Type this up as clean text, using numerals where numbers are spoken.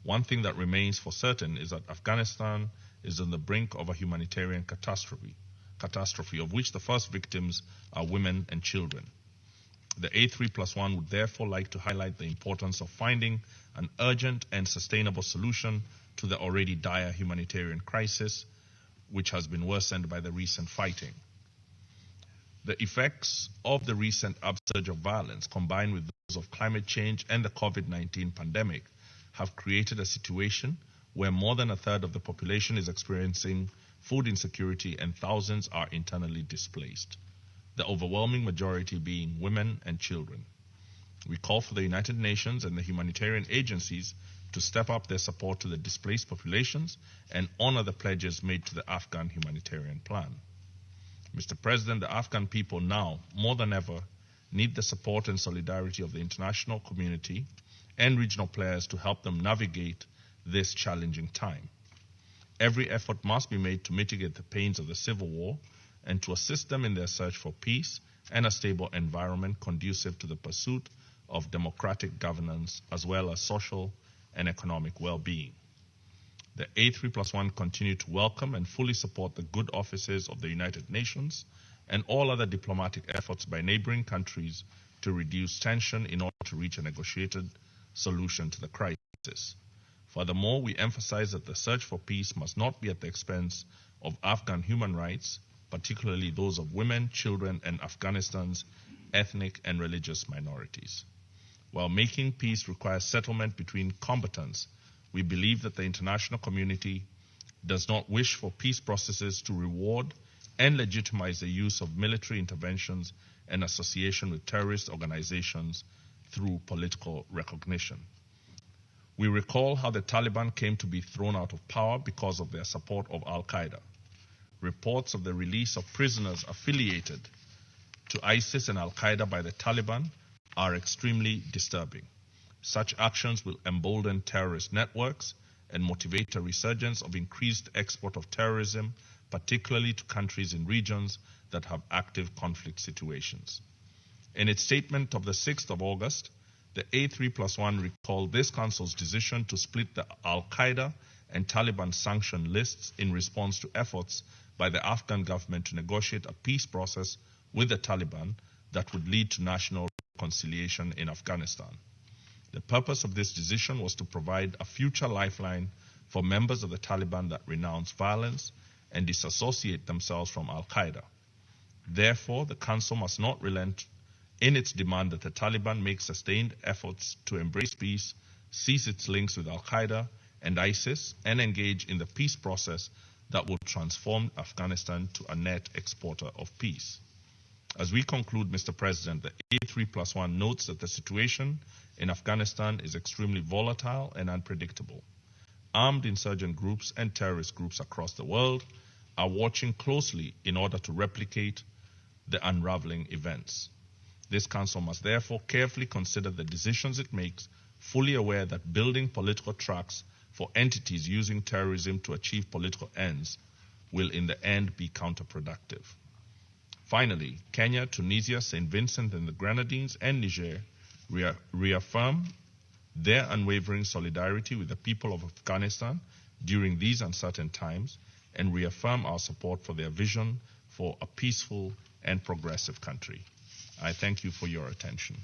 One thing that remains for certain is that Afghanistan is on the brink of a humanitarian catastrophe of which the first victims are women and children. The A3+1 would therefore like to highlight the importance of finding an urgent and sustainable solution to the already dire humanitarian crisis, which has been worsened by the recent fighting. The effects of the recent upsurge of violence, combined with those of climate change and the COVID-19 pandemic, have created a situation where more than a third of the population is experiencing food insecurity and thousands are internally displaced, the overwhelming majority being women and children. We call for the United Nations and the humanitarian agencies to step up their support to the displaced populations and honor the pledges made to the Afghan humanitarian plan. Mr. President, the Afghan people now, more than ever, need the support and solidarity of the international community and regional players to help them navigate this challenging time. Every effort must be made to mitigate the pains of the civil war and to assist them in their search for peace and a stable environment conducive to the pursuit of democratic governance as well as social and economic well-being. The A3+1 continue to welcome and fully support the good offices of the United Nations and all other diplomatic efforts by neighboring countries to reduce tension in order to reach a negotiated solution to the crisis. Furthermore, we emphasize that the search for peace must not be at the expense of Afghan human rights, particularly those of women, children, and Afghanistan's ethnic and religious minorities. While making peace requires settlement between combatants, we believe that the international community does not wish for peace processes to reward and legitimize the use of military interventions and association with terrorist organizations through political recognition. We recall how the Taliban came to be thrown out of power because of their support of Al-Qaeda. Reports of the release of prisoners affiliated to ISIS and Al-Qaeda by the Taliban are extremely disturbing. Such actions will embolden terrorist networks and motivate a resurgence of increased export of terrorism, particularly to countries in regions that have active conflict situations. In its statement of the 6th of August, the A3+1 recalled this Council's decision to split the Al-Qaeda and Taliban sanction lists in response to efforts by the Afghan government to negotiate a peace process with the Taliban that would lead to national reconciliation in Afghanistan. The purpose of this decision was to provide a future lifeline for members of the Taliban that renounce violence and disassociate themselves from Al-Qaeda. Therefore, the Council must not relent in its demand that the Taliban make sustained efforts to embrace peace, cease its links with Al-Qaeda and ISIS, and engage in the peace process that will transform Afghanistan to a net exporter of peace. As we conclude, Mr. President, the A3+1 notes that the situation in Afghanistan is extremely volatile and unpredictable. Armed insurgent groups and terrorist groups across the world are watching closely in order to replicate the unraveling events. This Council must therefore carefully consider the decisions it makes, fully aware that building political tracks for entities using terrorism to achieve political ends will in the end be counterproductive. Finally, Kenya, Tunisia, St. Vincent and the Grenadines, and Niger reaffirm their unwavering solidarity with the people of Afghanistan during these uncertain times and reaffirm our support for their vision for a peaceful and progressive country. I thank you for your attention.